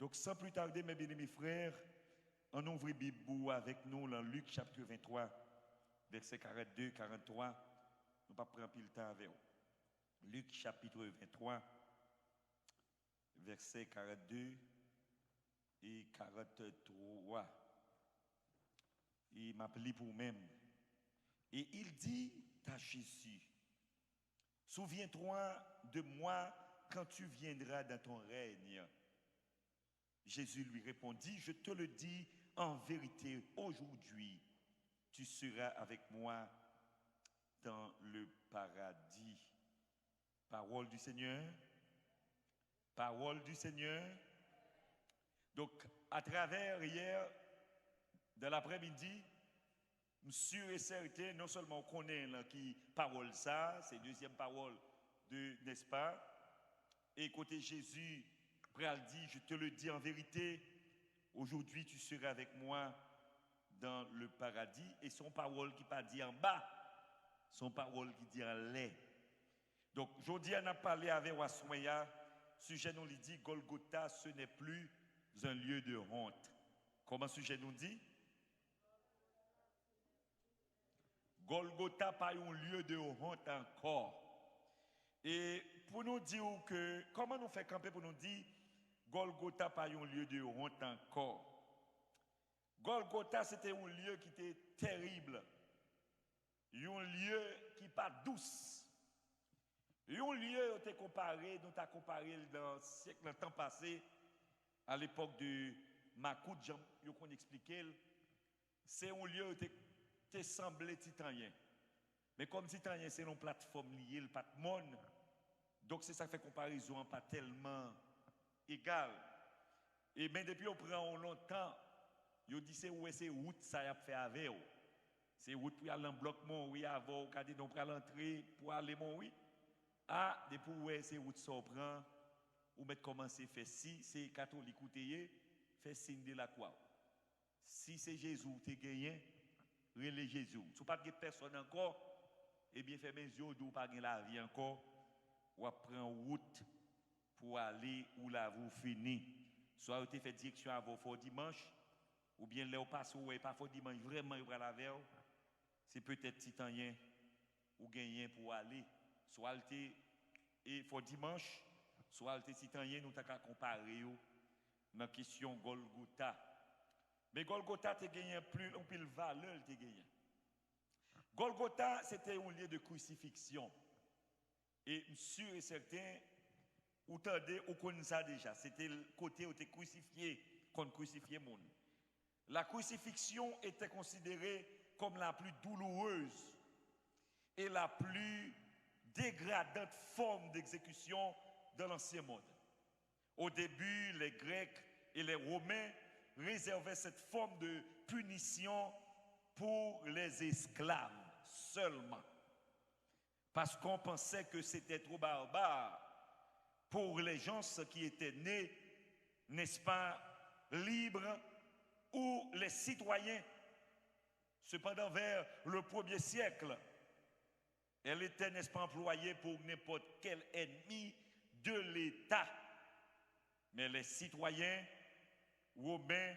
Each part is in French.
Donc, sans plus tarder, mes bien-aimés frères, on ouvre la Bible avec nous dans Luc chapitre 23, versets 42, 43. Nous ne pas prendre plus le temps avec vous. Luc chapitre 23, versets 42 et 43. Il m'a appelé pour même. Et il dit à Jésus, souviens-toi de moi quand tu viendras dans ton règne. Jésus lui répondit, je te le dis en vérité, aujourd'hui, tu seras avec moi dans le paradis. Parole du Seigneur. Parole du Seigneur. Donc, à travers hier, de l'après-midi, sûr et certain, non seulement on connaît là, qui parole ça, c'est deuxième parole de, n'est-ce pas? Et côté Jésus, Pral dit, je te le dis en vérité, aujourd'hui tu seras avec moi dans le paradis. Et son parole qui pas dit en bas, son parole qui dit en l'air. Donc, aujourd'hui, on a parlé avec Wassoya, sujet nous dit, Golgotha, ce n'est plus un lieu de honte. Comment sujet nous dit? Golgotha pas un lieu de honte encore. Et pour nous dire que, comment nous fait camper pour nous dire, Golgotha pas un lieu de honte encore. Golgotha c'était un lieu qui était terrible. Un lieu qui pas douce. Un lieu où nous t'a comparé dans le siècle, dans le temps passé, à l'époque de Makout, qu'on expliquait, c'est un lieu où te semblé titanien. Mais comme titanien, c'est une plateforme liée, le pas de monde. Donc c'est ça qui fait comparaison pas tellement égal. Et bien depuis on prend longtemps, on dit c'est où c'est route ça y a fait avec. C'est route pour aller en bloc mon oui avant quand on prend l'entrée pour aller mon oui. Ah depuis où c'est route ça prend ou mettre commencer faire si c'est catholique ou t'es fait signe de la croix. Si c'est Jésus t'es gagné relais Jésus. Si pas de personne encore, eh bien, fait mes yeux d'où pas la vie encore, ou prendre route pour aller où la vous finit. Soit vous fait direction à vos faux dimanche, ou bien là, vous passez ou pas faux dimanche, vraiment, vous la veille, c'est peut-être titanien ou gagné pour aller. Soit et faux dimanche, soit le titanien, nous avons comparé dans la question Golgotha. Mais Golgotha, tu gagné plus, on peut le valeur, tu gagné. Golgotha, c'était un lieu de crucifixion. Et sûr et certain, vous connaissez ça déjà. C'était le côté où tu es crucifié, qu'on crucifiait le monde. La crucifixion était considérée comme la plus douloureuse et la plus dégradante forme d'exécution dans l'ancien monde. Au début, les Grecs et les Romains réservaient cette forme de punition pour les esclaves seulement. Parce qu'on pensait que c'était trop barbare pour les gens qui étaient nés, n'est-ce pas, libres ou les citoyens. Cependant, vers le 1er siècle, elle était, n'est-ce pas, employée pour n'importe quel ennemi de l'État. Mais les citoyens romains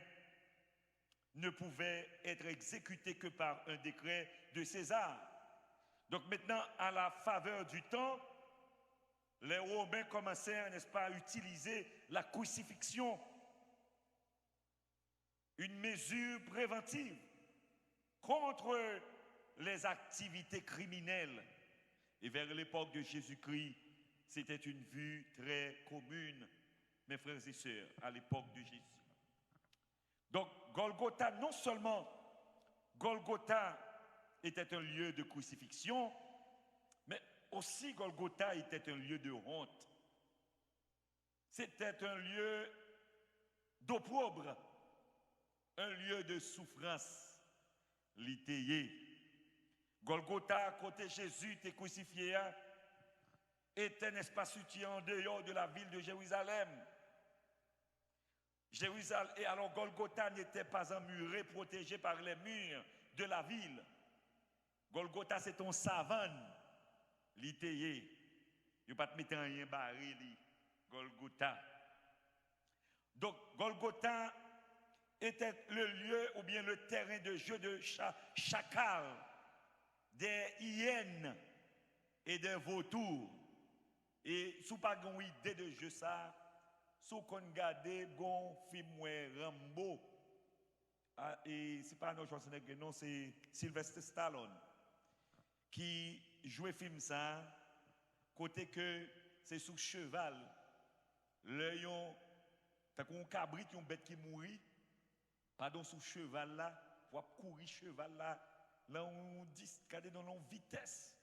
ne pouvaient être exécutés que par un décret de César. Donc maintenant, à la faveur du temps, les Romains commençaient, n'est-ce pas, à utiliser la crucifixion, une mesure préventive contre les activités criminelles. Et vers l'époque de Jésus-Christ, c'était une vue très commune, mes frères et sœurs, à l'époque de Jésus. Donc, Golgotha, non seulement Golgotha était un lieu de crucifixion, mais aussi Golgotha était un lieu de honte. C'était un lieu d'opprobre, un lieu de souffrance, littéraire. Golgotha, côté Jésus, était crucifié, était un espace situé en dehors de la ville de Jérusalem. Et alors Golgotha n'était pas emmuré, protégé par les murs de la ville. Golgotha, c'est une savane, littéraire. Il ne pas te mettre rien barré, Golgotha. Donc, Golgotha était le lieu ou bien le terrain de jeu de chacal, des hyènes et des vautours. Et si vous n'avez pas une idée de jeu, ça, si vous regardez un film Rambo, et ce n'est pas Arnold Schwarzenegger, non, c'est Sylvester Stallone qui jouait film ça, côté que c'est sous cheval, le yon, t'as un cabrit, une bête qui mourit, pardon, sous cheval là, pour courir cheval là, là on dit, regardez dans la vitesse,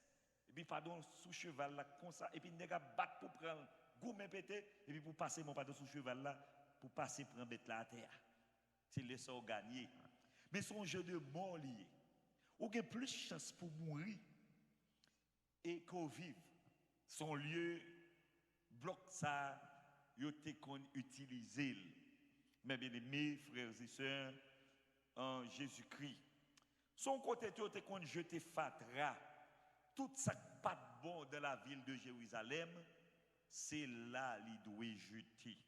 et puis pardon, sous cheval là, comme ça, et puis nèg battre pour prendre gourmet pété, et puis pour passer mon pardon sous cheval là, pour passer prendre bête là à terre. C'est le sort gagné. Mais son jeu de mort lié. Ou a plus de chance pour mourir et qu'on vive. Son lieu bloc ça, yo te qu'on utiliser. Mes bien-aimés, frères et sœurs, en Jésus-Christ. Son côté te qu'on jeté fatra. Tout ça pas de bon dans la ville de Jérusalem, c'est là qu'il doit jeter.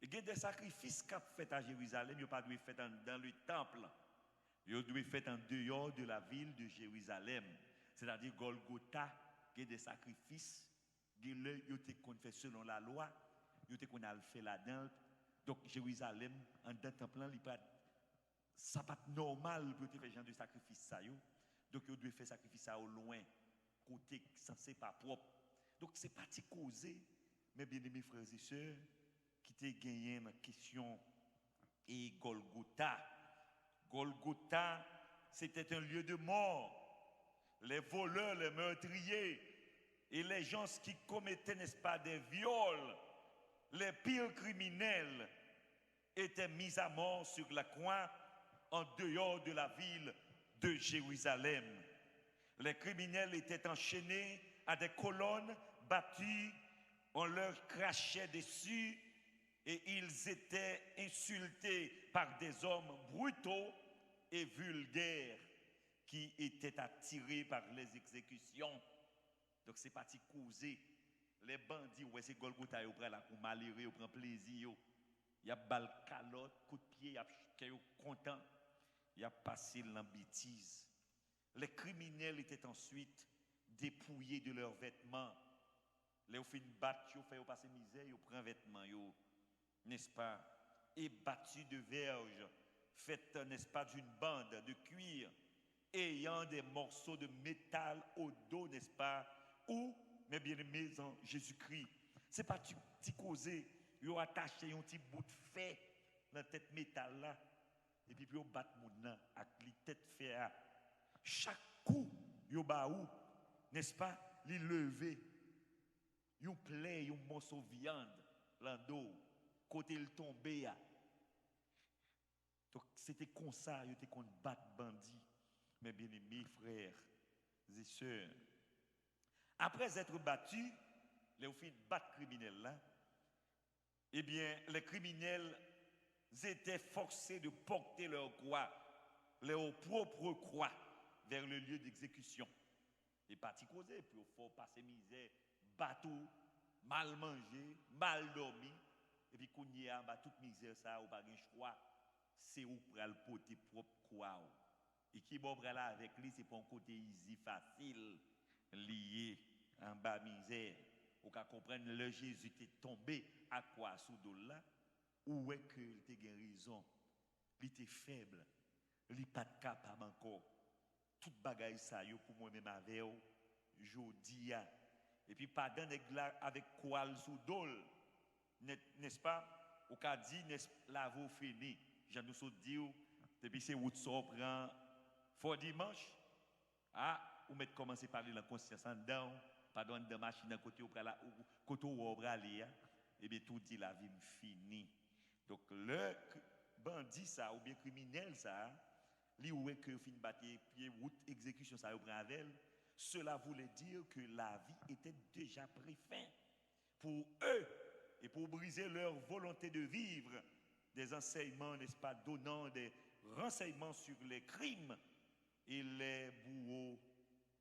Il y a des sacrifices qu'a fait à Jérusalem, il pas doit fait dans le temple. Il doit fait en dehors de la ville de Jérusalem. C'est-à-dire Golgotha, il y a des sacrifices, il y fait selon la loi, il y a fait là-dedans. Donc Jérusalem, en dans le temple, ça pas normal pour faire genre de sacrifice ça. Donc il doit faire sacrifice ça au loin, côté censé pas propre. Donc c'est pas causé, mes bien-aimés frères et sœurs, qui t'a gagné la question et Golgotha. Golgotha, c'était un lieu de mort. Les voleurs, les meurtriers et les gens qui commettaient, n'est-ce pas, des viols, les pires criminels étaient mis à mort sur la croix en dehors de la ville de Jérusalem. Les criminels étaient enchaînés à des colonnes battues, on leur crachait dessus et ils étaient insultés par des hommes brutaux et vulgaires qui étaient attirés par les exécutions. Donc c'est parti causer. Les bandits, ouais, c'est Golgotha, ils prennent la coup malheureux, ils prennent plaisir. Il y a balle calotte, coup de pied, il y a content. Il y a passé l'embêtise. Les criminels étaient ensuite dépouillés de leurs vêtements. Les fin battre, ils font passer misère, ils prennent vêtements, n'est-ce pas? Et battus de verge, faites, n'est-ce pas, d'une bande de cuir, ayant des morceaux de métal au dos, n'est-ce pas? Ou, mes bien-aimés en Jésus-Christ, c'est pas petit causé, ils ont attaché un petit bout de fer dans la tête métal là, et puis ils ont battu mon avec les têtes fer. Chaque coup, ils ont n'est-ce pas, les lever, ils ont plaît, un morceau de viande, l'ando, côté il tombé. Donc c'était comme ça, ils étaient contre battre bandits, mes bien-aimés frères et sœurs. Après être battus, les filles battre criminels là, eh bien les criminels étaient forcés de porter leur croix, leur propre croix, vers le lieu d'exécution. Et parti causer, puis il faut passer misère, bateau, mal mangé, mal dormi, et puis qu'on y a toute misère ça, ou pas de choix, c'est où pour le porter propre croix. Et qui bon là avec lui, c'est pour un côté easy, facile, lié en bas misère. Ou qu'à comprendre le Jésus était tombé à quoi sous dos là, où est que il était raison, il était faible, il n'était pas capable encore. Tout bagaille ça yo pour moi-même avec jodi a. Et puis pendant avec quoi sous dos, n'est-ce pas? Ou qu'a dit la vous fini. Je nous so dit depuis c'est route so prend fort dimanche. Ah, ou mettre commencer parler la conscience en dedans, pardon de machine à côté ou là côté ou aller et bien tout dit la vie fini. Donc le bandit ça ou bien criminel ça, li ou est que fin battre pied route exécution ça prend avec, cela voulait dire que la vie était déjà pris fin pour eux et pour briser leur volonté de vivre, des enseignements, n'est-ce pas, donnant des renseignements sur les crimes, et les bourreaux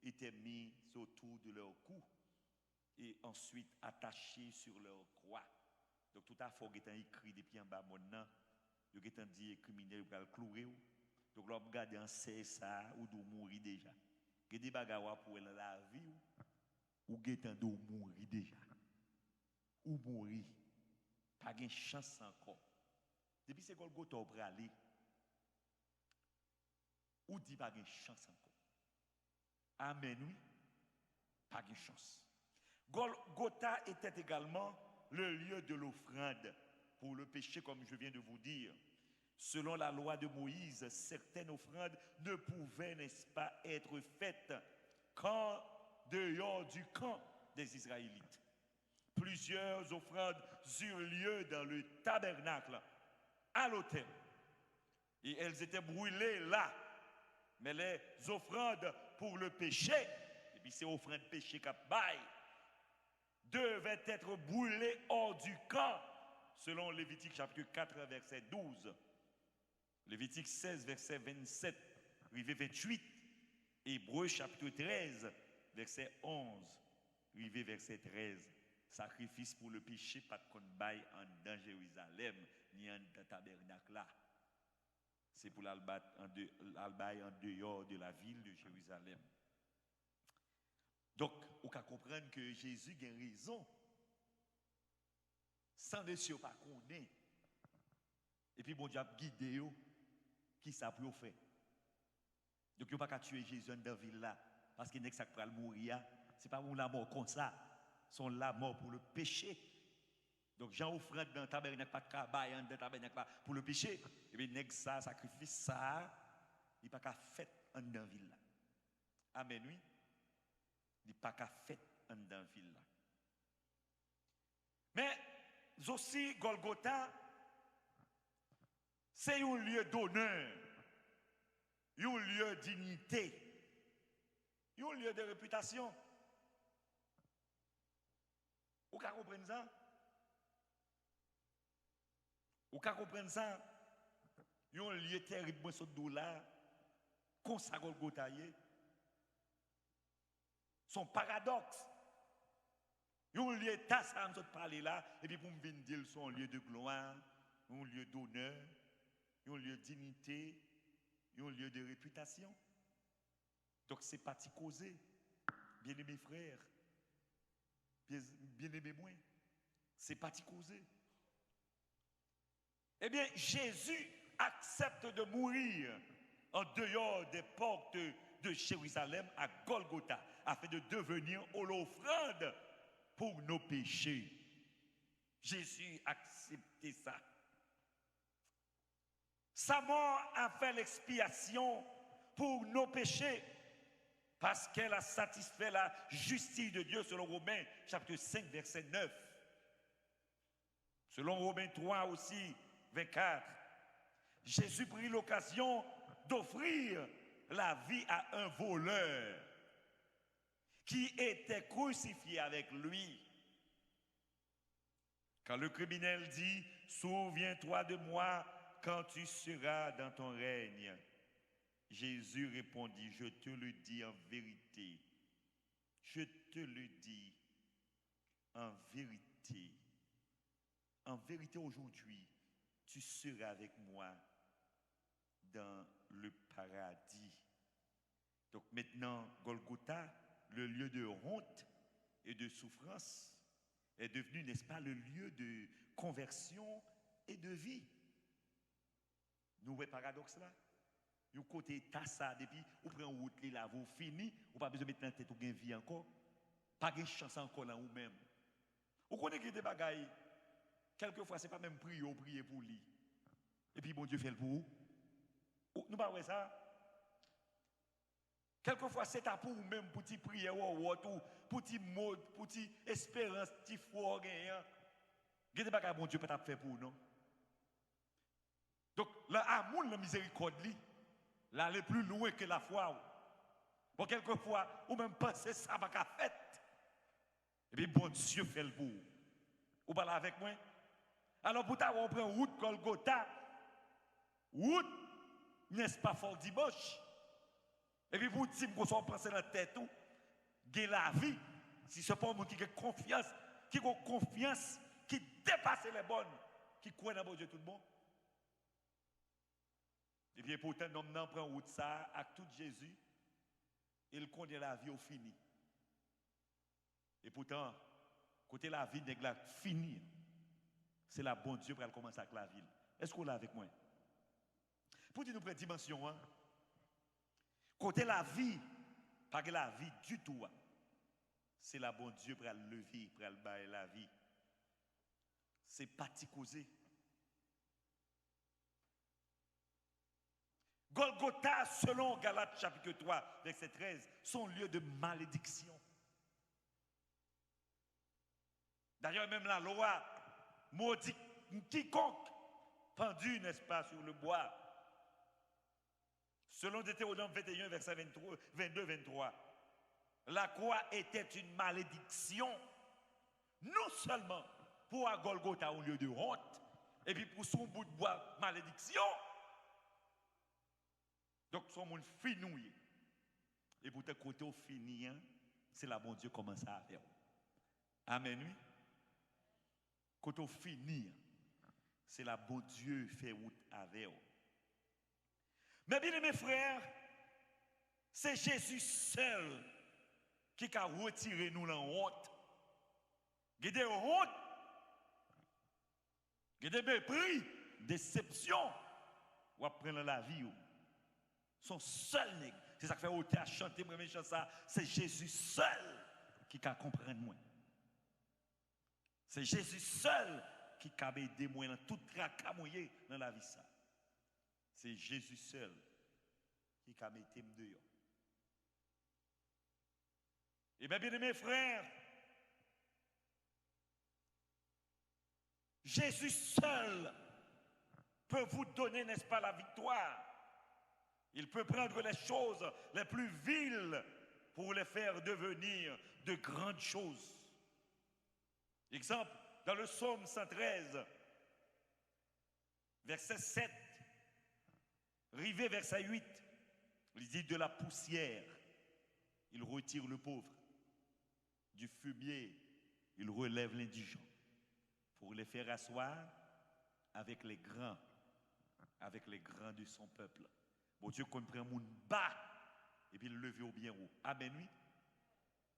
étaient mis autour de leur cou et ensuite attachés sur leur croix. Donc tout à fait, il est écrit depuis en bas maintenant, il est dit criminel pour le clouer. Donc l'on regarde en ça ou de mourir déjà. Il y a des bagages pour la vie ou il de mourir déjà. Ou mourir. Pas de chance encore. Depuis que Golgotha pour aller, ou dit pas de chance encore. Amen, oui. Pas de chance. Golgotha était également le lieu de l'offrande pour le péché, comme je viens de vous dire. Selon la loi de Moïse, certaines offrandes ne pouvaient, n'est-ce pas, être faites qu'en dehors du camp des Israélites. Plusieurs offrandes eurent lieu dans le tabernacle, à l'autel. Et elles étaient brûlées là. Mais les offrandes pour le péché, et puis ces offrandes péché qu'à bail, devaient être brûlées hors du camp, selon Lévitique chapitre 4, verset 12. Lévitique 16, verset 27, rivé 28. Hébreux chapitre 13, verset 11, rivé verset 13. Sacrifice pour le péché, pas de compte bail en dans Jérusalem, ni en tabernacle là. C'est pour l'albaï en dehors de la ville de Jérusalem. Donc, on peut comprendre que Jésus a raison. Sans ne pas connaître. Et puis, bon Dieu a guidé qui ça pour faire. Donc, il n'y a pas qu'à tuer Jésus dans la ville là. Parce qu'il n'est que ça pour mourir. Ce n'est pas pour la mort comme ça. C'est la mort pour le péché. Donc, Jean offrande dans le tabernacle, pas de cabaye dans le tabernacle pour le péché. Et bien, nèg ça, sacrifice ça, il n'y a pas qu'à faire dans la ville là. Amen, oui. Il n'y a pas qu'à faire dans la ville là. Mais, aussi, Golgotha, c'est un lieu d'honneur, un lieu de dignité, un lieu de réputation. Vous comprenez ça? Vous comprenez ça? Il y a un lieu terrible, ce dollar, comme ça, Golgotha, son paradoxe. Il y a un lieu de ça, je parler là, et puis pour me dire, son lieu de gloire, un lieu d'honneur, un lieu de dignité, un lieu de réputation. Donc c'est parti causer, bien aimés frères, bien aimés moi, c'est parti causer. Eh bien, Jésus accepte de mourir en dehors des portes de Jérusalem à Golgotha, afin de devenir l'offrande pour nos péchés. Jésus a accepté ça. Sa mort a fait l'expiation pour nos péchés, parce qu'elle a satisfait la justice de Dieu, selon Romains chapitre 5, verset 9. Selon Romains 3 aussi, 24. Jésus prit l'occasion d'offrir la vie à un voleur qui était crucifié avec lui. Quand le criminel dit « Souviens-toi de moi quand tu seras dans ton règne », Jésus répondit « Je te le dis en vérité, je te le dis en vérité. En vérité aujourd'hui, tu seras avec moi dans le paradis. » Donc maintenant, Golgotha, le lieu de honte et de souffrance, est devenu, n'est-ce pas, le lieu de conversion et de vie. Nous voyons le paradoxe là. Vous côté tassa depuis, vous prenez une route là, vous finissez, vous pas besoin de mettre dans la tête ou de vie encore. Pas de chance encore là vous-même. Vous connaissez que des bagailles. Quelquefois, ce n'est pas même prier pour lui. Et puis, bon Dieu fait le pour vous. Nous ne pas ça. Quelquefois, c'est à pour vous-même, pour petit prière, pour petit mode, pour petit espérance, petit foi. Il y a des bon Dieu peut faire pour nous. Donc, l'amour, la miséricorde, là, elle est plus loin que la foi. Bon, quelquefois, ou même penser ça va faire. Et puis, bon Dieu fait le pour vous. Vous parlez avec moi? Alors, pour ta, on prend route Golgotha, route, n'est-ce pas, fort dimanche. Et puis, pour dire qu'on s'en pense dans la tête, qui la vie, si ce n'est pas un monde qui a confiance, qui dépasser les bonnes, qui croient dans bon Dieu tout le monde. Et bien pourtant, l'homme n'en prend route ça, avec tout Jésus, il connaît la vie au fini. Et pourtant, côté la vie n'est pas fini, c'est la bonne Dieu pour commencer avec la vie. Est-ce qu'on l'a avec moi? Pour dire nous prendre dimension, hein? Côté la vie, pas que la vie du tout, hein. C'est la bonne Dieu pour le lever, pour le bailler la vie. C'est pas causé. Golgotha, selon Galates chapitre 3, verset 13, son lieu de malédiction. D'ailleurs, même la loi maudit quiconque pendu, n'est-ce pas, sur le bois. Selon Deutéronome 21, verset 22-23, la croix était une malédiction, non seulement pour un Golgotha au lieu de honte, et puis pour son bout de bois, malédiction. Donc, son monde finouillé. Et pour te côté au fini, c'est la bon Dieu commence à faire. Amen, oui. Côté au fini, c'est la bon Dieu fait route avec. Mais bien, mes frères, c'est Jésus seul qui a retiré nous la honte. Il y a des honte, il y a des mépris, déception, ou après la vie. Son seul nègre. C'est ça qui fait ôter à chanter, première chose ça, c'est Jésus seul qui a compris moi. C'est Jésus seul qui a aidé moi dans tout tracas dans la vie ça. C'est Jésus seul qui a mis dehors. Et bien, mes frères, Jésus seul peut vous donner, n'est-ce pas, la victoire. Il peut prendre les choses les plus viles pour les faire devenir de grandes choses. Exemple, dans le psaume 113, verset 7, rivé verset 8, il dit de la poussière, il retire le pauvre. Du fumier, il relève l'indigent. Pour les faire asseoir avec les grands de son peuple. Bon Dieu comprend mon bas et puis le lever au bien haut. Amen, oui.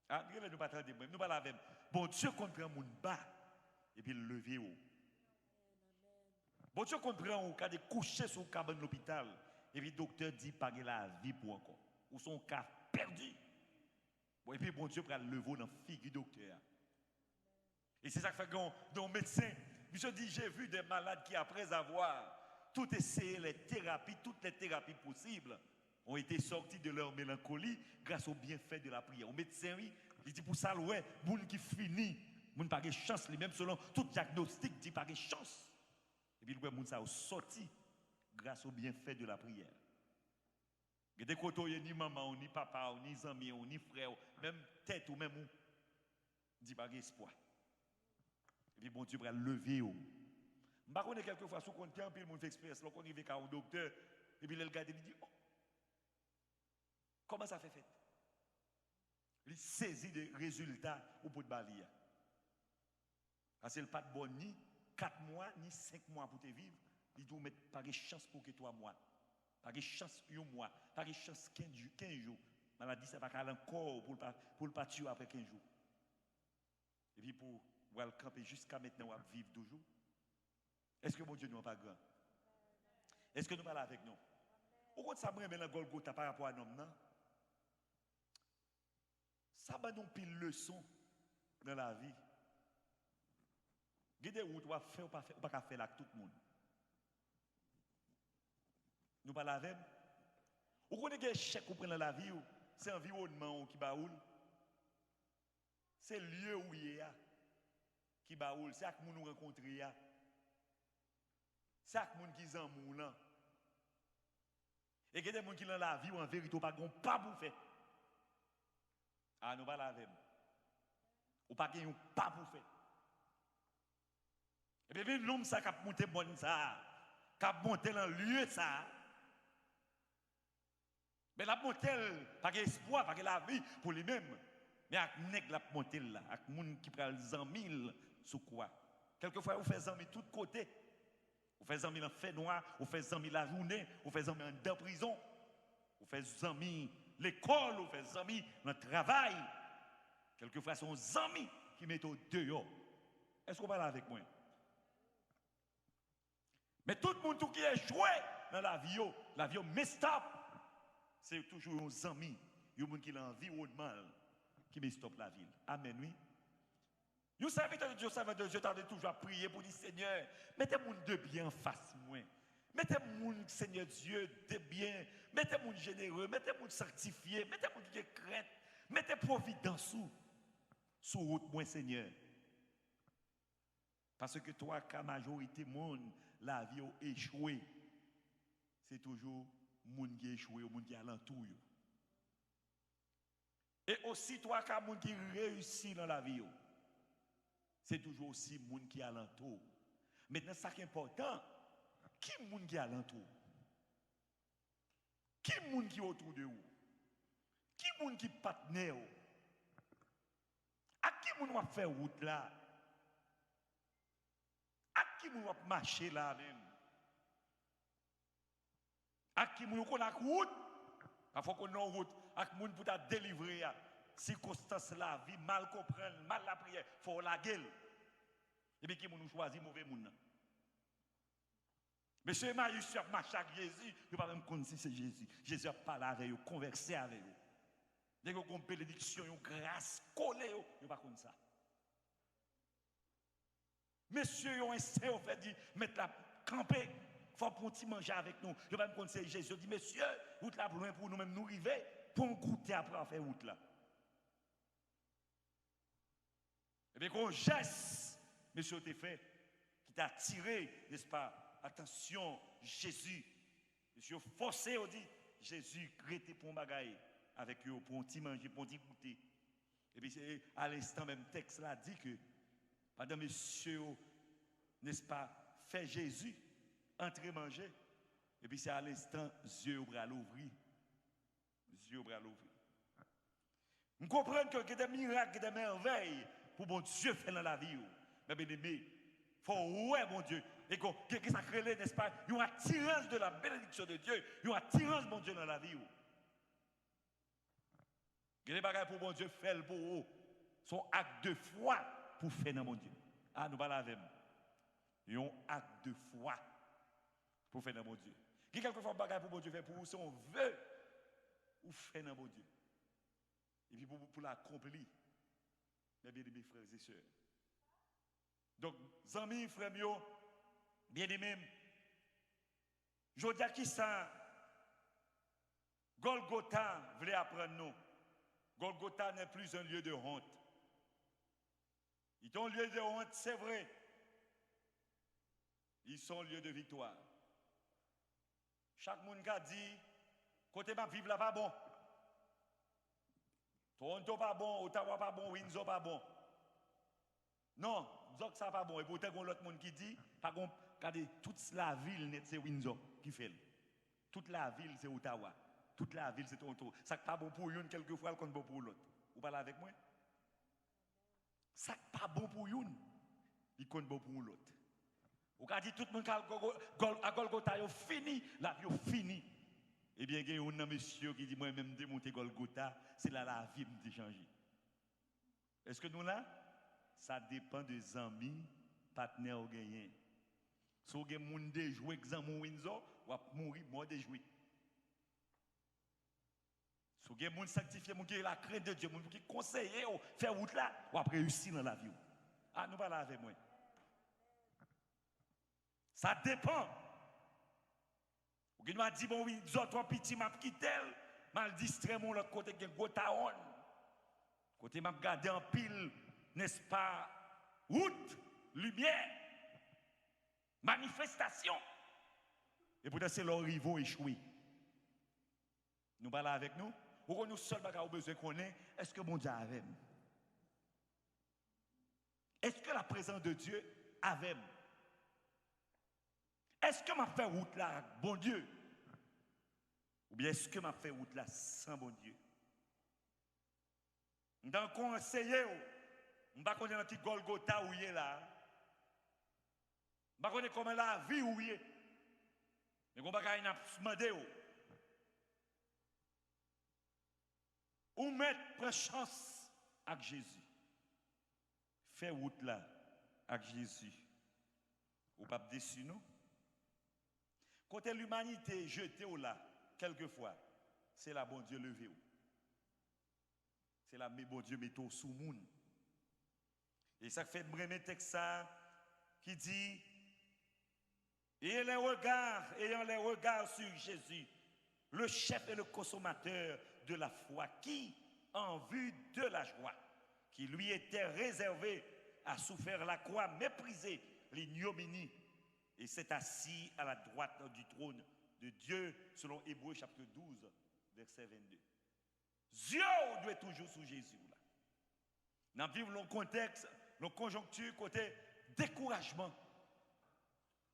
Ah, nous pas traiter, nous pas la même. Bon Dieu comprend mon bas et puis le lever haut. Bon Dieu comprend au cas de coucher sur le cabane de l'hôpital et puis le docteur dit pas la vie pour encore. Ou son cas perdu. Bon, et puis bon Dieu prend le lever dans la figure du docteur. Et c'est ça qui fait que nos médecins, je dis, j'ai vu des malades qui, après avoir tout essayé toutes les thérapies possibles, ont été sortis de leur mélancolie grâce au bienfait de la prière. Au médecin, oui, il dit pour ça, ouais, moun qui finit, moun pas de chance, même selon tout diagnostic, dit pas de chance. Et puis, le moun ça a sorti grâce au bienfait de la prière. Il y a des côtés, ni maman, ni papa, ni amis, ni frère, même tête ou même ou, dit pas d'espoir. Et puis, bon Dieu va lever. Je ne sais pas quelquefois, si on compte, puis le monde fait expérience, on arrive à un docteur, et puis il regarde et il dit, oh, comment ça fait? Il saisit des résultats au bout de balier. Parce qu'il n'a pas de bon ni 4 mois, ni 5 mois pour te vivre. Il doit mettre pas de chance pour que 3 mois. Pas de chance 1 mois. Pas de chance 15 jours. Maladie, ça va aller encore pour le pas tuer après 15 jours. Et puis pour le camper jusqu'à maintenant, on va vivre toujours. Est-ce que mon Dieu nous pas grand? Est-ce que nous parlons avec nous? Pourquoi ça me remet dans Golgotha par rapport à nous? Ça va nous pile leçon dans la vie. Il y a des routes où on faire ou pas faire avec tout le monde. Nous parlons avec nous. Vous connaissez des chèques qu'on prend dans la vie, c'est l'environnement qui baoule. C'est le lieu où il y a qui baoule. C'est avec nous rencontrer. C'est avec nous qui sont moulants. Et il y a des gens qui sont dans la vie où en vérité, pas pour faire. Ah, nous parlons avec nous. Ou pas pour faire. Et puis, l'homme qui a monté bon ça, qui a monté dans le lieu ça. Mais la monté, pas d'espoir, pas de la vie pour lui-même. Mais avec nèg la monté là, avec moun qui prend 100 000 sous quoi? Quelquefois, vous faites amis de tous côtés. Vous faites amis dans le fait noir, vous faites amis la journée, vous faites amis en prison, vous faites amis l'école, vous faites amis dans le travail. Quelquefois, ce sont amis qui mettent au dehors. Est-ce qu'on parle avec moi? Mais tout le monde qui est joué dans la vie messed up, c'est toujours un ami, un monde qui a l'environnement qui met stop la ville. Amen, oui. Vous savez, Dieu, t'as toujours prié pour dire Seigneur, mettez mon de bien en face moi. Mettez mon Seigneur Dieu de bien, mettez mon généreux, mettez mon sanctifié, mettez mon qui crainte, mettez providence sous route moi Seigneur. Parce que toi, quand la majorité du monde, la vie a échoué, c'est toujours le monde qui a échoué, le monde qui est alentour. Et aussi, toi, quand le monde qui réussit dans la vie, c'est toujours aussi le monde qui est alentour. Maintenant, ça qui est important, qui est le monde qui est alentour? Qui est le monde qui est autour de vous? Qui est le monde qui est partenaire? À qui est le monde qui va faire route là? À qui vous va marcher là même? À qui vous va route? Parfois qu'on a route, à qui vous pour ta délivrer, circonstance la vie, mal comprendre, mal la prière, faut la gueule. Et bien qui vous choisit mauvais monde? Monsieur Marius a marché avec Jésus, il ne pas même connaître si c'est Jésus. Jésus a parlé avec eux, conversé avec eux. Dès que vous avez une bénédiction, une grâce, collée, il ne pas connaître ça. Monsieur, ils ont essayé, on fait dire, mettre la camper, il faut pour petit manger avec nous. Je vais me conseiller Jésus. Je dis, monsieur, route là loin pour nous-mêmes nous arriver, pour nous goûter après faire route là. Et bien, qu'on geste, monsieur, t'es fait, qui t'a tiré, n'est-ce pas? Attention, Jésus. Monsieur, forcé, on dit, Jésus, créé pour bagaille avec eux, pour un petit manger, pour un petit goûter. Et puis, à l'instant, même texte là dit que, madame, monsieur, n'est-ce pas, fait Jésus, entrer manger. Et puis c'est à l'instant, yeux au bras l'ouvrir. Yeux au bras l'ouvrir. Nous comprenons que des miracles, des merveilles, pour mon Dieu faire dans la vie. Mais bien aimé, il faut ouais, mon Dieu. Et que ça crée, n'est-ce pas, il y a une attirance de la bénédiction de Dieu. Il y a une attirance, mon Dieu, dans la vie. Il y a des bagages pour mon Dieu faire pour vous. Son acte de foi pour faire dans mon Dieu. Ah, nous parlons avec nous. Un acte de foi pour faire dans mon Dieu. Qui quelquefois bagaille pour mon Dieu faire pour vous, si on veut, ou faire dans mon Dieu. Et puis pour l'accomplir. Mes bien-aimés frères et sœurs. Donc, amis, frères, bien-aimés, je dis à qui ça, Golgotha voulait apprendre nous. Golgotha n'est plus un lieu de honte. Ils sont un lieu de honte, c'est vrai. Ils sont un lieu de victoire. Chaque monde a dit, côté ma vivre là pas bon. Toronto pas bon, Ottawa pas bon, Windsor pas bon. Non, Zok ça pas bon. Et pourtant, il y a l'autre monde qui dit, par contre, regardez, toute la ville, c'est Windsor qui fait. Toute la ville, c'est Ottawa. Toute la ville, c'est Toronto. Ça n'est pas bon pour une, quelquefois, c'est bon pour l'autre. Vous parlez avec moi? Ça n'est pas bon pour une, il compte bon pour l'autre. Vous avez dit tout le monde à Golgotha, il fini, la vie fini. Eh bien, il y a un monsieur qui dit, moi-même, démonter Golgotha, c'est là la vie me changé. Est-ce que nous là? Ça dépend des amis, partenaires ou gagnants. Si vous avez des gens qui jouent exemple Windsor, vous allez mourir, moi de jouer. Si vous avez des gens sanctifiés, qui ont la crainte de Dieu, qui conseillent, faire route là, vous allez réussir dans la vie. Ah, nous parlons avec moi. Ça dépend. Vous avez dit, bon, oui, trois petits m'a quitté, mal distrait mon l'autre côté, qui est Gotaon. Côté m'a gardé en pile, n'est-ce pas, route, lumière, manifestation. Et pourtant, c'est leurs rivaux échoués. Nous parlons avec nous. Ou nous seuls avons besoin qu'on ait, est-ce que mon Dieu avait? Est-ce que la présence de Dieu avait? Est-ce que m'a fait route là, bon Dieu? Ou bien est-ce que m'a fait route là sans bon Dieu? Dans le conseiller, on va connaître un petit Golgotha où il est là. Je ne connais pas comment la vie ou est. Mais on va demander ou mettre prendre chance avec Jésus. Faire route là avec Jésus. Ou pas déçu non? Quand l'humanité jetée là, quelquefois, c'est là bon Dieu levé. C'est là bon Dieu met au sous monde. Et ça fait me texte ça qui dit ayant les regards sur Jésus, le chef et le consommateur de la foi, qui, en vue de la joie qui lui était réservée, a souffert la croix, méprisé l'ignominie, et s'est assis à la droite du trône de Dieu, selon Hébreux chapitre 12, verset 22. Dieu doit être toujours sous Jésus. Nous vivons le contexte, la conjoncture, côté découragement,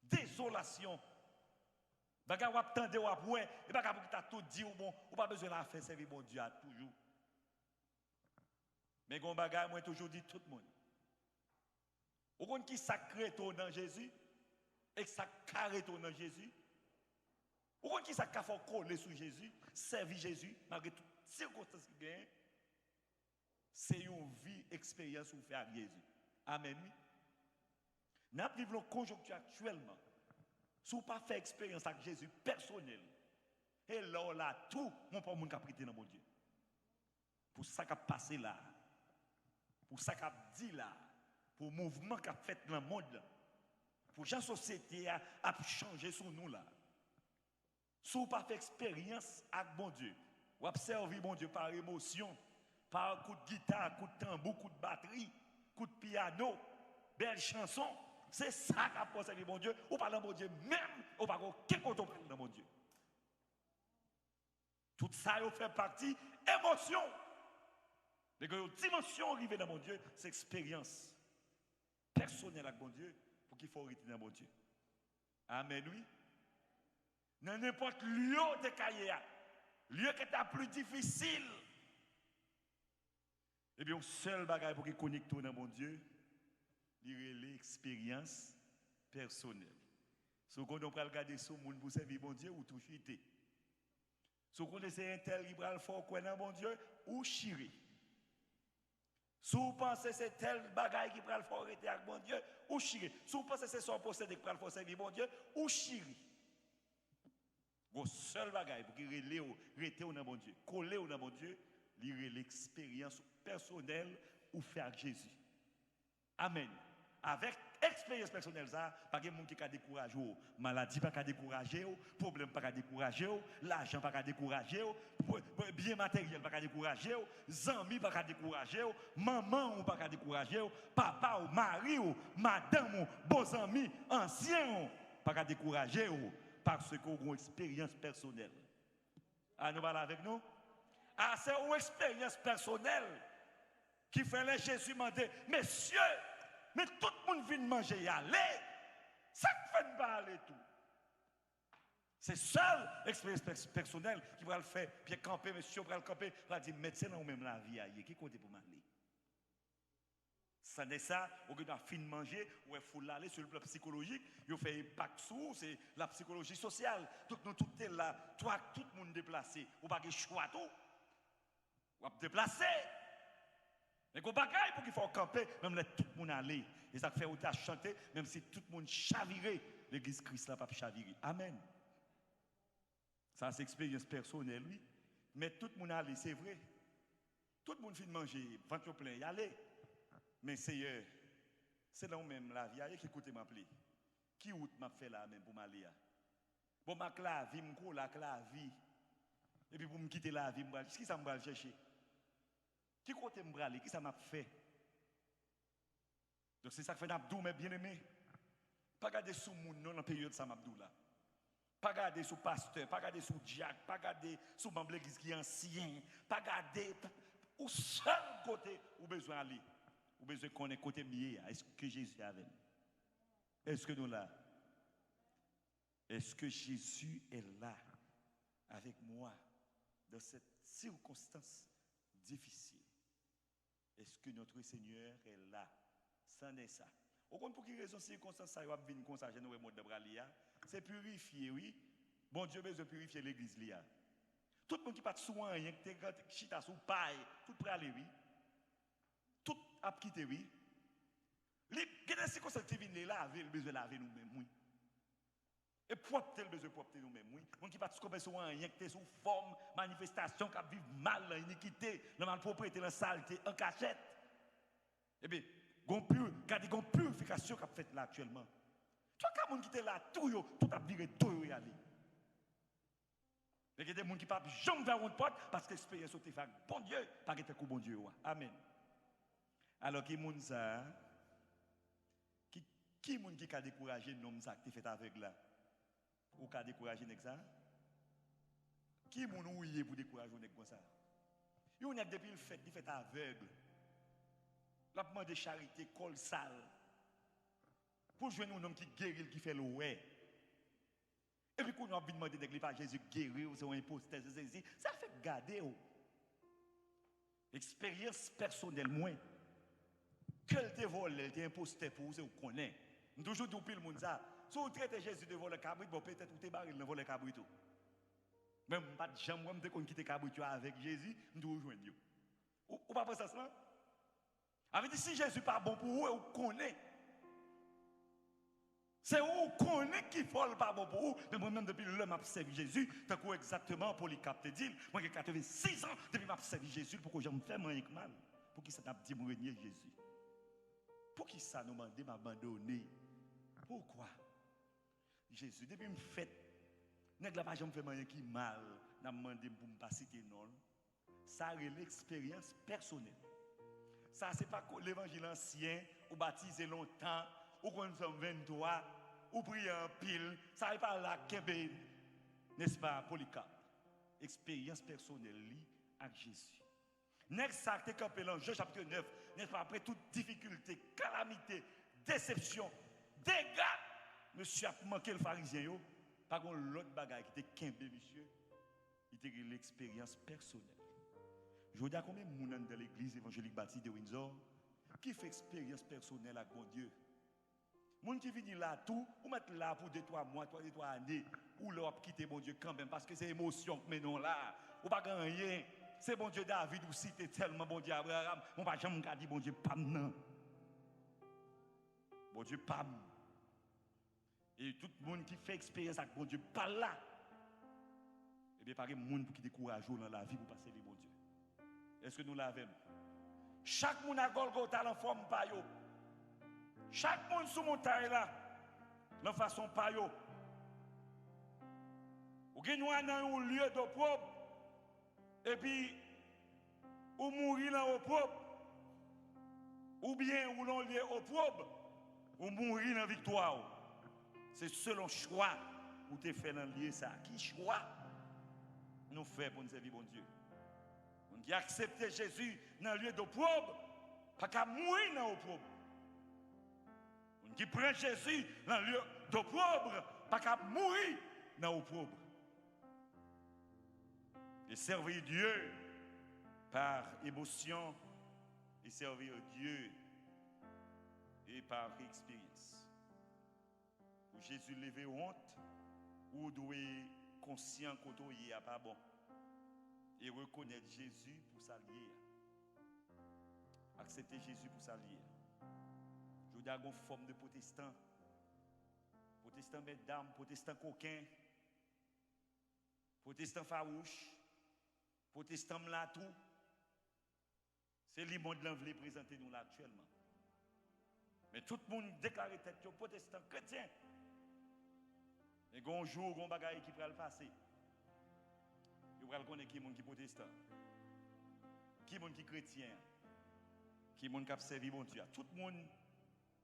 désolation. Baga ou attendre ou après, et baga pour que tu tout dit ou bon, ou pas besoin de faire servir mon Dieu à toujours. Mais gon baga moi toujours dit tout le monde. Ou qu'on qui sacré dans Jésus et ça carré dans Jésus. Ou qu'on qui ça faut coller sur Jésus, servir Jésus malgré toutes circonstances qui gagnent. C'est une vie expérience ou faire Jésus. Amen. Nous vivons la conjoncture actuellement. Si vous pas fait expérience avec Jésus personnel, et là, tout, mon pas mon prêté dans mon Dieu. Pour ça qu'a passé là, pour ça qu'a dit là, pour le mouvement qu'a fait dans le monde, pour la société a changé sur nous là. Si vous pas fait expérience avec mon Dieu, vous observez mon Dieu par émotion, par coup de guitare, coup de tambour, coup de batterie, coup de piano, belle chanson. C'est ça qu'a posé mon Dieu. Ou pas dans mon Dieu, même, ou pas aucun côté dans mon Dieu. Tout ça, il fait partie émotion. Mais que la dimension arrivée dans mon Dieu, c'est expérience personnelle avec mon Dieu pour qu'il faut arrêter dans mon Dieu. Amen, oui. Dans n'importe lieu de carrière, lieu qui est plus difficile, eh bien, le seul bagage pour qu'il connecte dans mon Dieu, c'est l'expérience personnelle. Si vous connaissez regarder ce monde pour servir mon Dieu, ou tout chuter. Si vous connaissez un tel qui va fort dans mon Dieu, ou chirer. Si vous pensez que c'est tel bagaille qui va le faire arrêter avec mon Dieu, ou chirer. Si vous pensez que c'est son possédé qui va le faire servir mon Dieu, ou chirer. Le seul bagaille pour qu'il rete dans mon Dieu, coller dans mon Dieu, c'est l'expérience personnelle ou faire avec Jésus. Amen. Avec expérience personnelle, ça, pas de monde qui a découragé, maladie pas qu'à décourager, problème pas qu'à décourager, l'argent pas qu'à décourager, bien matériel pas qu'à décourager, amis pas qu'à décourager, maman ou pas qu'à décourager, papa ou mari ou madame ou beaux amis, anciens pas qu'à décourager parce que vous avez une expérience personnelle. Ah, nous parlons avec nous? Ah, c'est une expérience personnelle qui fait les Jésus demander, messieurs, mais tout le monde vient manger et aller. Ça ne fait pas aller tout. C'est seule expérience personnelle qui va le faire. Puis camper, monsieur, va le camper, va dire, médecin, ou même la vie ailleurs. Qui compte pour m'aller? Ça n'est ça, au lieu de fin de manger, ou il faut l'aller sur le plan psychologique, il fait impact sur, c'est la psychologie sociale. Tout est là, toi, tout le monde déplacé. Ou pas de choix tout. Ou pas déplacé. Mais qu'on bagaille pour qu'il faut camper, même là, tout le monde aller. Et ça fait autant chanter, même si tout le monde chavirait, l'église Christ n'a pas chaviré. Amen. Ça, c'est expérience personnelle, oui. Mais tout le monde aller, c'est vrai. Tout le monde finit de manger, ventre plein, y aller. Mais c'est là où même la vie, qui écoute m'appeler. Qui route m'a fait là même pour m'aller? Bon, ma la vie, la vie. Et puis pour me quitter la vie, qu'est-ce que ça me va chercher? Qui côté me aller? Qui ça m'a fait? Donc c'est ça que fait Abdou, mes bien-aimés. Pas garder sous moun non dans la période de Abdou là. Pas garder sous pasteur, pas garder sous diacre, pas garder sous membre de l'église qui est ancien, pas garder au seul côté où besoin aller. Ou besoin qu'on est côté mieux. Est-ce que Jésus est avec nous? Est-ce que nous là? Est-ce que Jésus est là avec moi dans cette circonstance difficile? Est-ce que notre Seigneur est là? Ça n'est ça. Au compte pour qui raison circonstance ça va venir comme ça nous mode de bralia, c'est purifier oui. Bon Dieu besoin purifier l'église là. Tout le monde qui pas souvent rien que chita sous paille, tout prêt aller oui. Tout a quitté oui. Les circonstances qui viennent laver, le besoin laver nous-mêmes oui. Et propre le besoin propre nous-mêmes oui. On qui pas souvent rien que sous forme manifestation qui vivent mal dans iniquité, dans malpropreté, dans saleté, en cachette. Eh bien, il y a une purification qui a fait là actuellement. Tu as des gens qui étaient là, tout a viré, tout est allé. Il y a des gens qui ne peuvent jamais vers une porte parce que l'expérience est faite. Bon Dieu, pas que tu bon Dieu. Amen. Alors, qui est ça? Qui a découragé l'homme qui fait avec là? Ou qui a découragé ça? Qui est ouillé pour décourager comme ça? Il y a depuis le fait, il fait aveugle. La demande de charité, col sale. Pour jouer un homme qui guérit, qui fait le ouais. Et puis, quand on a demandé de l'église, Jésus guérir, c'est un imposteur, ça fait garder. Expérience personnelle, moi. Quel te vole, elle est imposteur pour vous, vous connaissez. Nous toujours dit le monde ça. Si vous traitez Jésus de voler cabrit, bon, peut-être vous êtes barré de voler cabrit. Même pas de jambe, moi, je quitte cabrit avec Jésus, nous devons rejoindre. Ou pas penser ça? Avec dit, si Jésus n'est pas bon pour vous, vous connaissez. C'est vous connaissez qui ne pas bon pour vous. Mais moi-même, depuis le temps, je servi Jésus, tant que exactement pour les capter dit, moi j'ai 86 ans, depuis que je servi Jésus, pour que je me fasse mal. Pour qui ça n'a dit renier Jésus? Pour qui ça nous demande m'abandonner? Pourquoi? Jésus, depuis que je me fais, je ne fais pas rien qui mal, je me demande pour me passer non. Ça a l'expérience personnelle. Ça, ce n'est pas l'évangile ancien, ou baptisé longtemps, ou qu'on sommes 23, ou prier en pile. Ça n'est pas là qu'est, n'est-ce pas, Polycarpe? Expérience personnelle avec Jésus. Next, ça a campé dans Jean chapitre 9, n'est-ce pas, après toute difficulté, calamité, déception, dégâts, monsieur a manqué le pharisien, par contre, l'autre bagaille qui était qu'imbé, monsieur, il était l'expérience personnelle. Je vous dis à combien de monde dans l'église évangélique baptiste de Windsor qui fait expérience personnelle avec mon Dieu. Moun qui vient là tout, ou mettre là pour 2-3 mois, 3 années, ou leur quitter mon Dieu quand même, parce que c'est émotion que non là, ou pas rien. C'est bon Dieu David, ou cité tellement bon Dieu Abraham, on va jamais dire bon Dieu Pam non. Bon Dieu Pam. Et tout le monde qui fait expérience avec bon Dieu, pas là. Et bien, pareil, monde qui décourage dans la vie pour passer les bon Dieu. Est-ce que nous l'avons? Chaque monde a Golgotha en forme payo. Chaque monde sous montagne là, de façon payo. Ou bien nous dans un lieu de propre, et puis, ou mourir dans le propre, ou bien ou dans lieu au propre, ou mourir dans victoire. C'est selon choix où tu fais dans le lieu ça. Qui choix nous fait pour nous servir bon Dieu? On qui accepte Jésus dans le lieu d'opprobre, pas qu'à mourir dans l'opprobre. On qui prend Jésus dans le lieu d'opprobre, pas qu'à mourir dans l'opprobre. Et servir Dieu par émotion, et servir Dieu et par expérience. Pour Jésus lever honte, ou doit conscient qu'on n'est pas bon. Et reconnaître Jésus pour s'allier. Accepter Jésus pour s'allier. Je vous dis à une forme de protestant. Protestant mesdames, protestant coquin. Protestant farouche. Protestant mlatou. C'est le monde qui veut présenter nous là actuellement. Mais tout le monde déclare tête que protestant chrétien. Et un jour, un bagaille qui va le passer. Vous allez connaître qui est qui protestant, qui est qui chrétien, qui est qui a servi mon Dieu. Tout le monde,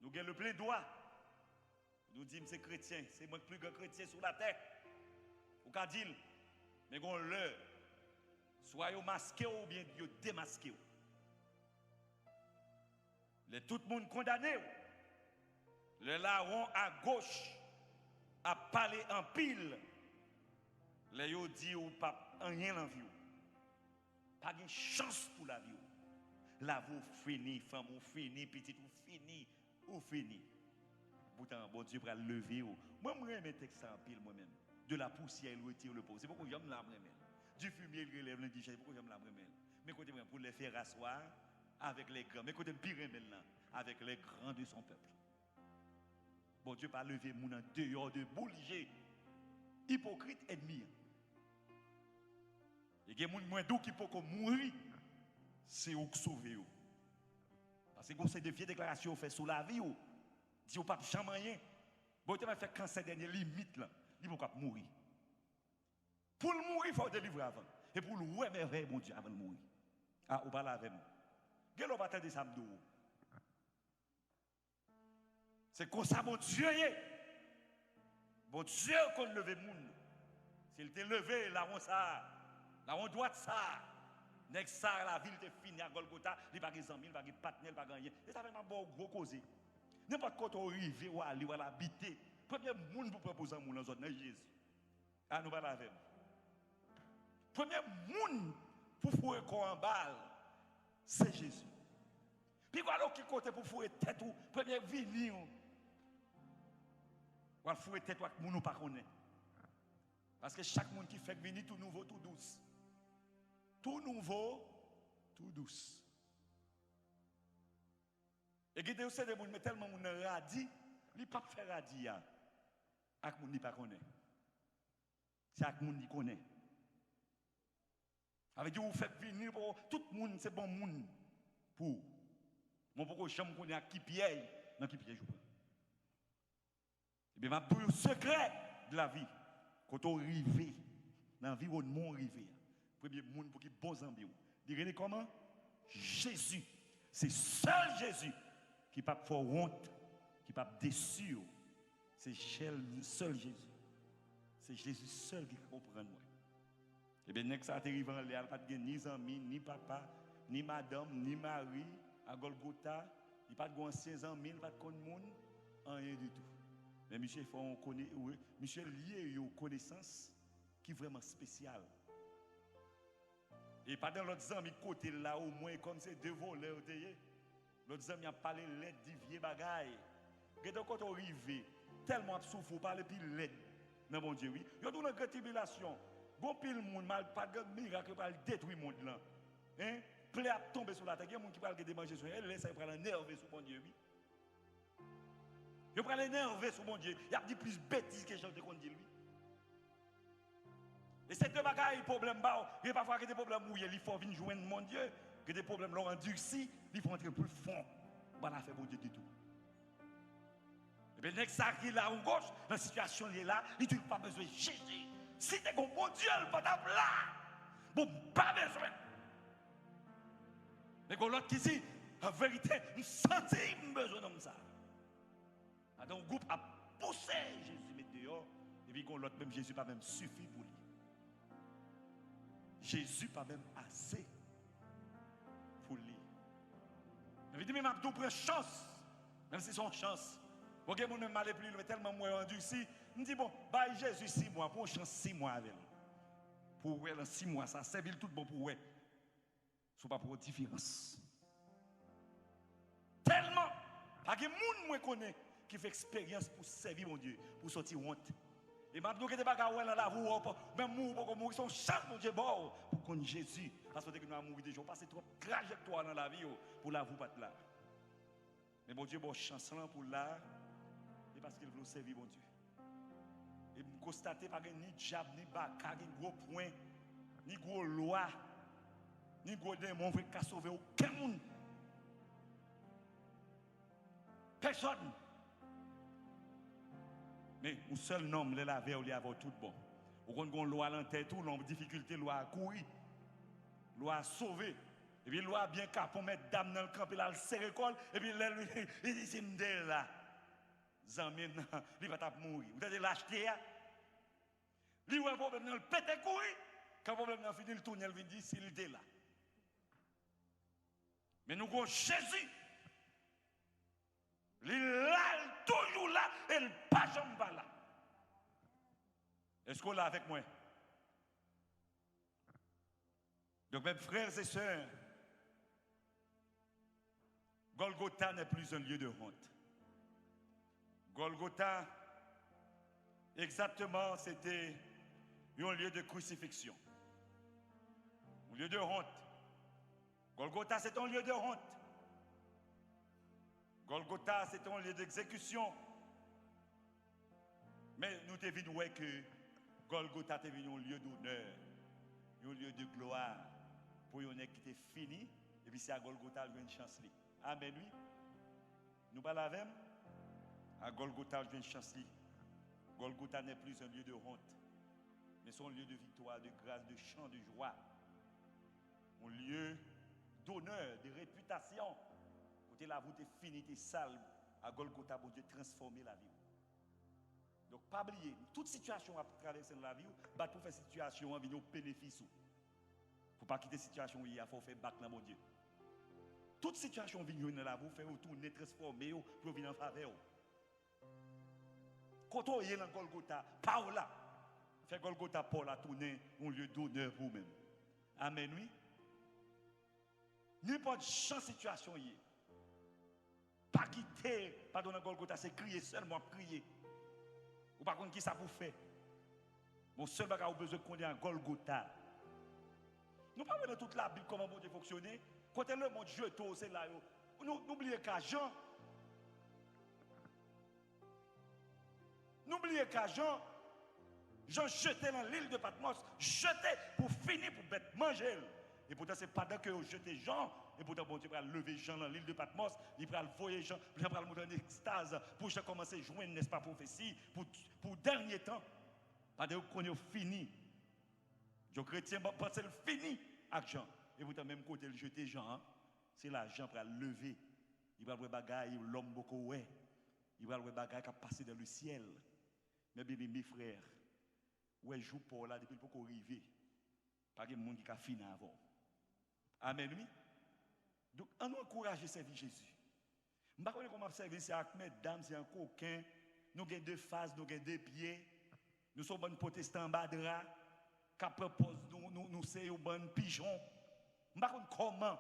nous avons le plein droit. Nous disons que c'est chrétien, c'est le plus grand chrétien sur la terre. Ou qu'à dire, mais on le, soit masqué ou bien démasqué. Tout le monde condamné. Le larron à gauche a parlé en pile. Les yo dit ou pas rien dans la vie. Pas de chance pour la vie. La vie fini, femme ou fini, petit ou fini, ou fini. pourtant, bon Dieu va lever. Moi, je remets texte en pile moi-même. De la poussière, il retire le pauvre. C'est pourquoi j'aime la remelle. Du fumier, il relève l'indigène. C'est pourquoi j'aime la remelle. Mais côté pour les faire asseoir avec les grands. Mais côté pire remelle là, avec les grands de son peuple. Bon Dieu va lever mon en dehors de boulier. Hypocrite ennemi. Il y a des gens moins doux qui peuvent mourir. C'est où sauver. Parce que c'est de vieilles déclarations faites sous la vie. Dit au pape jamais rien. Bon, tu vas faire cancer dernière limite là. Il va mourir. Pour le mourir, il faut délivrer avant. Et pour le remerveiller, mon Dieu, avant de mourir. Ah, ou pas là avec moi. Quel va attendre ça m'dou. C'est comme ça, mon Dieu. Bon Dieu, qu'on leve moun. S'il te levé, là on ça. Là on doit ça. Next ça, la ville te finie à Golgotha. Il n'y a pas de amis, il n'y a pas de partenaire, il n'y a pas de rien. Et ça fait un bon gros cause. N'importe quoi on arrive ou aller ou habiter. Premier monde pour proposer un monde dans zone Jésus. Ah nous pas la même. Premier monde pour fouer corps en balle, c'est Jésus. Puis voilà qui côté pour fouer tête ou premier venir. Ou va fouer tête ou monde nous pas connaît. Parce que chaque monde qui fait venir tout nouveau, tout douce. Tout nouveau, tout douce. Et qui c'est des gens mais tellement on radis, il pas faire radis à monde qui pas connaît. C'est à monde qui connaît. Avec Dieu vous faites venir pour tout le monde, c'est bon monde pour mon pourquoi chambre connaît à qui piège, dans qui piège. Et bien m'a pour le secret de la vie quand on arrive dans l'environnement arrivé. Premier monde pour qui bon ambiance. Dites comment Jésus, c'est seul Jésus qui pas faire honte, qui pas déçu. C'est seul Jésus. C'est Jésus seul qui comprend moi. Et bien, next ça arrive en l'air, pas de ni amis, ni papa, ni madame, ni mari, à Golgotha, il pas de anciens amis, pas de monde, rien du tout. Mais monsieur, il faut connaître, monsieur lié aux connaissances qui est vraiment spéciale. Et pas dans l'autre ami côté là, au moins, comme c'est deux voleurs, l'autre ami a parlé l'aide du vieux bagaille. Et donc, quand on arrive, tellement souffre, parler puis l'aide. Non, mon Dieu, oui. Il y a une grande tribulation. Bon pile monde mal pas de miracle pour détruire le monde là. Hein? Plaît à tomber sur la terre. Il y a des gens qui parlent de manger sur elle, laisse ça prendre énervé sur mon Dieu, oui. Il prend énervé sur mon Dieu. Il y a dit plus bêtises que j'en ai dit lui. Et ces deux bagailles, problème bas, il y a parfois des problèmes où il faut venir joindre mon Dieu, que des problèmes l'ont endurci, il faut entrer plus fond. Voilà fait bon Dieu du tout. Et bien, next ça qui là en gauche, la situation est là, il n'a pas besoin de Jésus. Si tu es bon Dieu, il va t'appeler là. Bon, pas besoin. Mais quand l'autre qui dit, en vérité, nous sentons besoin de ça. Alors, le groupe a poussé Jésus mettre dehors, et puis quand l'autre même Jésus pas même suffi pour lui. Jésus pas même assez pour lui. Je dis, mais Mabdou prend chance, même si c'est son chance. Pour que mon même aller plus loin, tellement moi endurci. Je dis, bon, bah Jésus 6 mois, pour une chance 6 mois avec lui. Pour elle, 6 mois, ça servit tout bon pour elle. Ce n'est pas pour différence. Tellement, pas que moun moi connaît qui fait expérience pour servir mon Dieu, pour sortir honte. Et maintenant que des bagages dans la voie, même mourir pour mourir, son chance mon Dieu bon pour connaître Jésus. Parce que nous avons mouru déjà, passer trop de trajectoire dans la vie pour la vous pas là. Mais mon Dieu bon chance là pour là, et parce qu'il veut servir mon Dieu. Et vous constatez pas ni diable, ni baka, ni gros point, ni gros loi, ni gros démon qui a sauvé aucun monde. Personne. Mais un seul nom, les laver, il y a tout bon. Ou quand on loi en tête, tout, l'homme difficulté, loi à courir, loi à sauver. Et puis loi bien cap pour mettre dame dans le camp, et là, le serre col, et puis il dit, c'est m'del là. Zamine, il va t'ap mourir. Vous avez l'acheter, il a un problème dans le pété courir. Quand le problème a fini, il tourne, il dit, c'est l'idée là. Mais nous avons Jésus. Il est toujours là et il n'est pas jamais là. Est-ce qu'on est avec moi? Donc, mes frères et sœurs, Golgotha n'est plus un lieu de honte. Golgotha, exactement, c'était un lieu de crucifixion, un lieu de honte. Golgotha, c'est un lieu de honte. Golgotha, c'est un lieu d'exécution. Mais nous devons voir que Golgotha est devenu un lieu d'honneur, un lieu de gloire pour un qui était fini. Et puis c'est à Golgotha qu'il y a une chance. Amen, oui. Nous parlons avec à Golgotha, il y a une chance. Golgotha n'est plus un lieu de honte, mais c'est un lieu de victoire, de grâce, de chant, de joie. Un lieu d'honneur, de réputation. Côté la voûte est finie, t'es sale. À Golgotha, bon Dieu, transformer la vie. Donc, pas oublier, toute situation à traverser dans la vie, pour faire situation, il y a un bénéfice. Il ne faut pas quitter la situation où il faut faire battre dans mon Dieu. Toute situation vient dans la vie, faire tourner, transformer, pour venir en faveur. Quand on est dans Golgotha, pas là. Faire Golgotha pour la tourner, un lieu d'honneur pour vous-même. Amen, oui. N'importe quelle situation y est. Pas quitter, pardon, dans Golgotha, c'est crier seulement, crier. Ou par contre, qui ça pour faire? Mon seul bagage a besoin de connaître un Golgotha. Nous ne parlons pas de toute la Bible, comment bon Dieu fonctionne. Quand le monde jeté, c'est là. N'oubliez qu'à Jean. N'oubliez qu'à Jean. Jean jeté dans l'île de Patmos, jeté pour finir, pour bête manger. Et pourtant, c'est pendant que vous jetez Jean, et pourtant, bon Dieu va lever Jean dans l'île de Patmos, il va le voyer Jean, il va le monter en extase, pour commencer à jouer, n'est-ce pas, prophétie, pour dernier temps. Pendant qu'on est fini. Les chrétiens pensent que c'est fini avec Jean. Et pourtant, même côté le jeter Jean, c'est là, Jean va le lever. Il va le bagaille, l'homme beaucoup, ouais. Il va le bagaille qui a passé dans le ciel. Mais bien, mes frères, ouais, joue pour là, depuis pour qu'on arrive. Pas de monde qui a fini avant. Amen, oui. Donc, on nous encourage à servir Jésus. Je ne sais pas comment servir, c'est avec mesdames, c'est un coquin. Nous avons deux faces, nous avons deux pieds. Nous sommes bons protestants badra. Qui propose nous sommes bons pigeons. Je ne sais pas comment.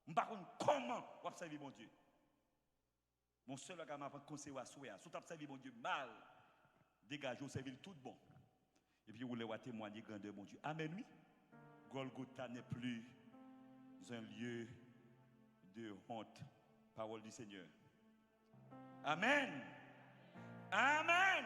Je ne sais pas comment on servir mon Dieu. Mon seul gars m'a conseillé à souhaiter. Si tu as servi mon Dieu mal, dégagez, vous servez tout bon. Et puis vous voulez témoigner grandeur mon Dieu. Amen, oui. Golgotha n'est plus un lieu de honte. Parole du Seigneur. Amen. Amen.